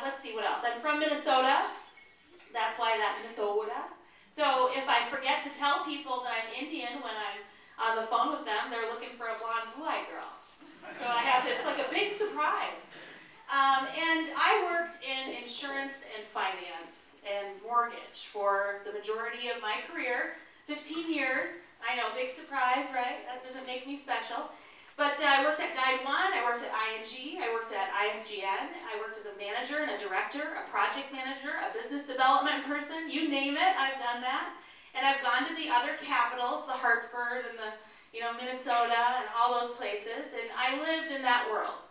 let's see what else. I'm from Minnesota. That's why that Minnesota. So if I forget to tell people that I'm Indian when I'm on the phone with them, they're looking for a blonde, blue-eyed girl. So I have to, it's like a big surprise. And I worked in insurance and finance and mortgage for the majority of my career, 15 years. I know, big surprise, right? That doesn't make me special. But I worked at Guide One, I worked at ING, I worked at ISGN, I worked as a manager and a director, a project manager, a business development person, you name it, I've done that. And I've gone to the other capitals, the Hartford and the, Minnesota and all those places, and I lived in that world.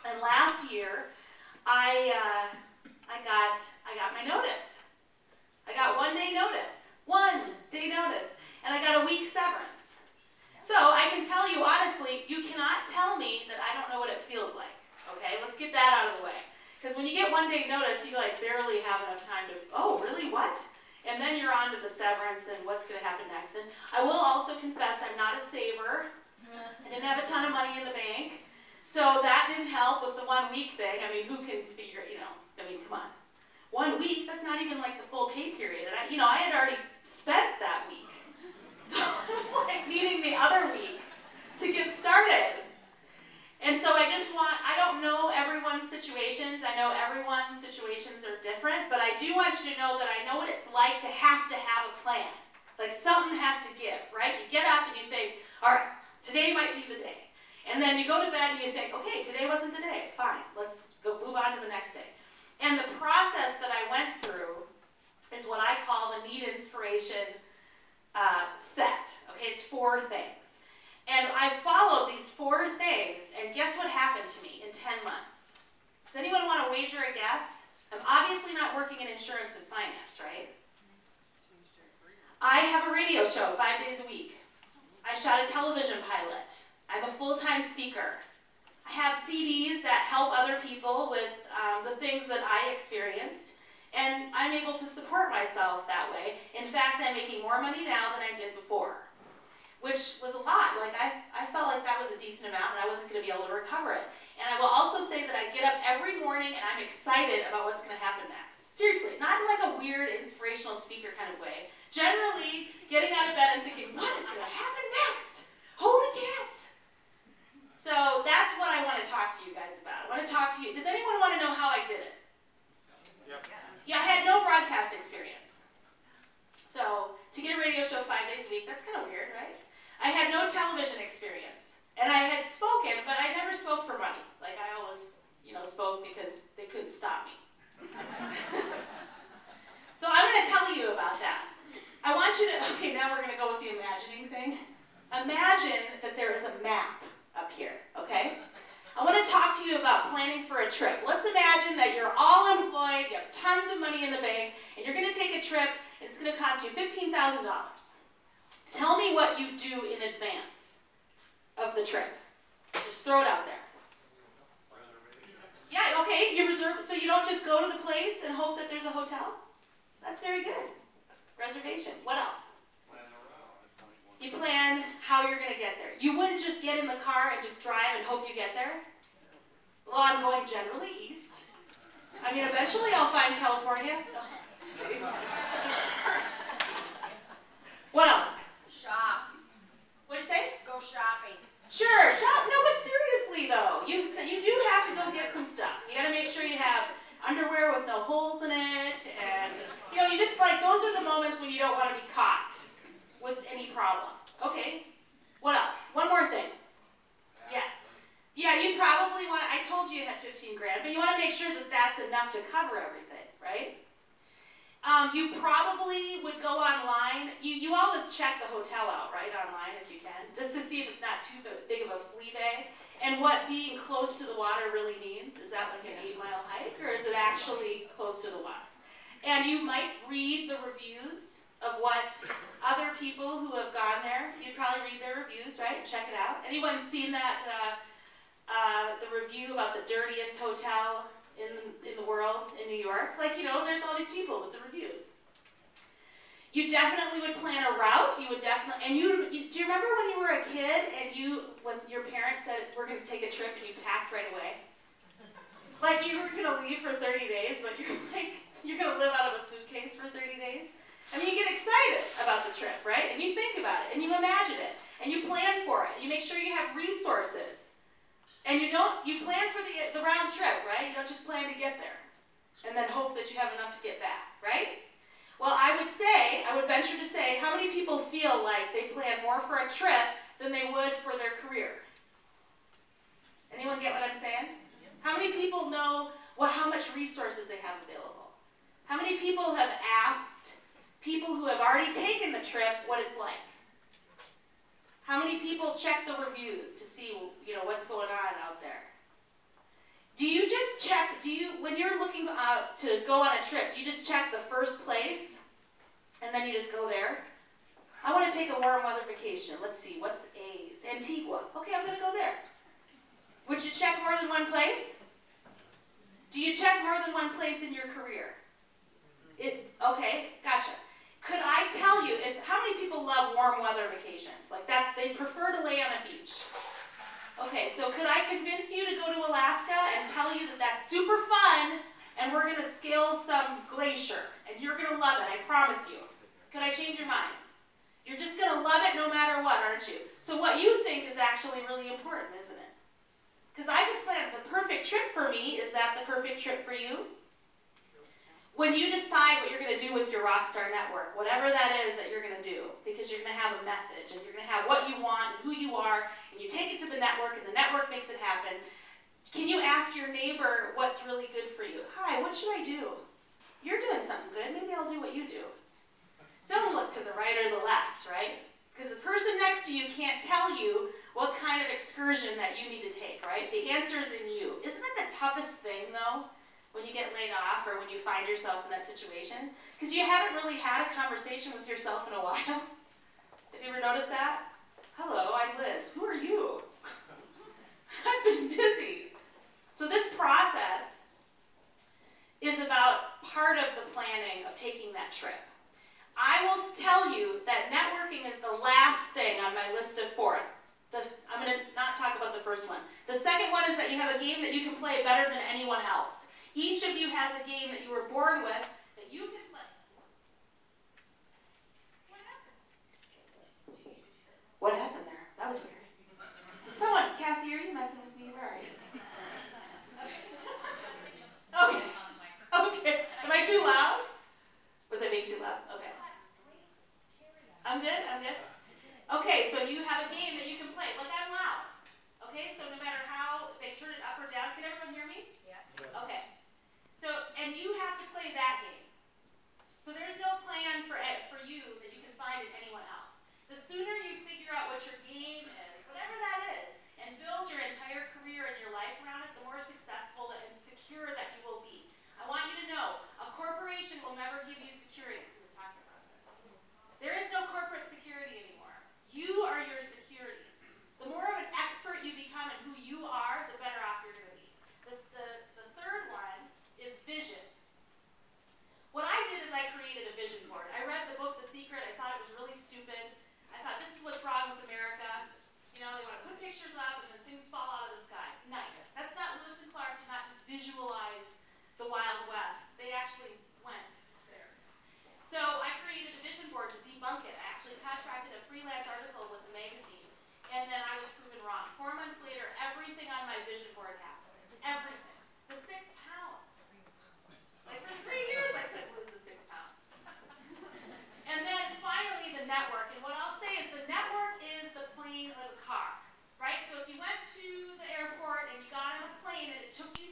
And last year, I got my notice. I got 1 day notice, 1 day notice, and I got a week severance. So I can tell you honestly, you cannot tell me that I don't know what it feels like. Okay, let's get that out of the way. Because when you get 1 day notice, you like barely have enough time to, oh, really, what? And then you're on to the severance and what's going to happen next. And I will also confess I'm not a saver. I didn't have a ton of money in the bank. So that didn't help with the 1 week thing. I mean, who can figure, come on. 1 week, that's not even like the full pay period. And I had already spent that week. So it was like needing the other week to get started. And so I don't know everyone's situations. I know everyone's situations are different, but I do want you to know that I know what it's like to have a plan. Like something has to give, right? You get up and you think, all right, today might be the day. And then you go to bed and you think, okay, today wasn't the day. Fine, let's go move on to the next day. And the process that I went through is what I call the Nead inspiration set. Okay, it's 4 things. And I followed these 4 things, and guess what happened to me in 10 months? Does anyone want to wager a guess? I'm obviously not working in insurance and finance, right? I have a radio show 5 days a week. I shot a television pilot. I'm a full-time speaker. I have CDs that help other people with the things that I experienced, and I'm able to support myself that way. In fact, I'm making more money now than I did before, which was a lot. Like I felt like that was a decent amount and I wasn't going to be able to recover it. And I will also say that I get up every morning and I'm excited about what's going to happen next. Seriously, not in like a weird inspirational speaker kind of way. Generally, getting out of bed and thinking, what is going to happen next? Holy cats! So that's what I want to talk to you guys about. I want to talk to you. Does anyone want to know how I did it? Yep. Yeah, I had no broadcast experience. So to get a radio show 5 days a week, that's kind of weird, right? I had no television experience. And I had spoken, but I never spoke for money. Like I always, spoke because they couldn't stop me. So I'm going to tell you about that. I want you to, okay, now we're going to go with the imagining thing. Imagine that there is a map up here, okay? I want to talk to you about planning for a trip. Let's imagine that you're all employed, you have tons of money in the bank, and you're going to take a trip, and it's going to cost you $15,000. Tell me what you do in advance of the trip. Just throw it out there. Yeah, okay, you reserve, so you don't just go to the place and hope that there's a hotel? That's very good. Reservation. What else? You plan how you're going to get there. You wouldn't just get in the car and just drive and hope you get there. Well, I'm going generally east. I mean, eventually I'll find California. What else? Shop. What'd you say? Go shopping. Sure, shop. No, but seriously though, you do have to go get some stuff. You got to make sure you have underwear with no holes in it, and you just like those are the moments when you don't want to be caught with any problems. Okay. What else? One more thing. Yeah. Yeah, you probably want. I told you had 15 grand, but you want to make sure that that's enough to cover everything, right? You probably would go online. You always check the hotel out, right, online if you can, just to see if it's not too big of a flea bag. And what being close to the water really means. Is that like an 8-mile hike, or is it actually close to the water? And you might read the reviews of what other people who have gone there. You'd probably read their reviews, right? Check it out. Anyone seen that, the review about the dirtiest hotel in the world in New York? Like, there's all these people with the reviews. You definitely would plan a route. You would definitely, and do you remember when you were a kid and when your parents said, we're going to take a trip and you packed right away? Like you were going to leave for 30 days to get there and then hope that you have enough to get back, right? Well, I would venture to say, how many people feel like they plan more for a trip than they would for their career? Anyone get what I'm saying? How many people know how much resources they have available? How many people have asked people who have already taken the trip what it's like? How many people check the reviews to see, what's going on out there? Do you just check, when you're looking to go on a trip, do you just check the first place and then you just go there? I want to take a warm weather vacation. Let's see, what's A's? Antigua. Okay, I'm going to go there. Would you check more than one place? Do you check more than one place in your career? Okay, gotcha. Could I tell you, how many people love warm weather vacations? Like they prefer to lay on a beach. Okay, so could I convince you to go to Alaska and tell you that that's super fun and we're going to scale some glacier and you're going to love it, I promise you. Could I change your mind? You're just going to love it no matter what, aren't you? So what you think is actually really important, isn't it? Because I could plan the perfect trip for me. Is that the perfect trip for you? When you decide what you're going to do with your Rockstar network, whatever that is that you're going to do, because you're going to have a message, and you're going to have what you want and who you are, and you take it to the network, and the network makes it happen, can you ask your neighbor what's really good for you? Hi, what should I do? You're doing something good. Maybe I'll do what you do. Don't look to the right or the left, right? Because the person next to you can't tell you what kind of excursion that you need to take, right? The answer is in you. Isn't that the toughest thing, though? When you get laid off or when you find yourself in that situation? Because you haven't really had a conversation with yourself in a while. Have you ever noticed that? Hello, I'm Liz. Who are you? I've been busy. So this process is about part of the planning of taking that trip. I will tell you that networking is the last thing on my list of 4. I'm going to not talk about the first one. The second one is that you have a game that you can play better than anyone else. Each of you has a game that you were born with that you can play. What happened? What happened there? That was weird. Someone, Cassie, are you messing with me? Where are you? Okay. Okay. Am I too loud? Was I being too loud? Okay. I'm good? I'm good? Okay, so you have a game that you can play. Like, I'm loud. Okay, so no matter how, if they turn it up or down, can everyone hear me? Yeah. Okay. So, and you have to play that game. So there's no plan for you that you can find in anyone else. The sooner you figure out what your game is, whatever that is, and build your entire career and your life around it, the more successful and secure that you will be. I want you to know, a corporation will never give you security. We were talking about this. There is no corporate security anymore. You are your security. The more of an expert you become in who you are, the better off you're going to be. The third one is vision. What I did is I created a vision board. I read the book, The Secret. I thought it was really stupid. I thought, this is what's wrong with America. They want to put pictures up and then things fall out of the sky. Nice. That's not, Lewis and Clark did not just visualize the Wild West. They actually went there. So I created a vision board to debunk it. I actually contracted a freelance article with the magazine, and then I was proven wrong. 4 months later, everything on my vision board happened. Everything. The 6 pounds. Like, for 3 years, I couldn't lose the 6 pounds. And then finally, the network. And what I'll say is the network is the plane or the car, right? So if you went to the airport and you got on a plane and it took you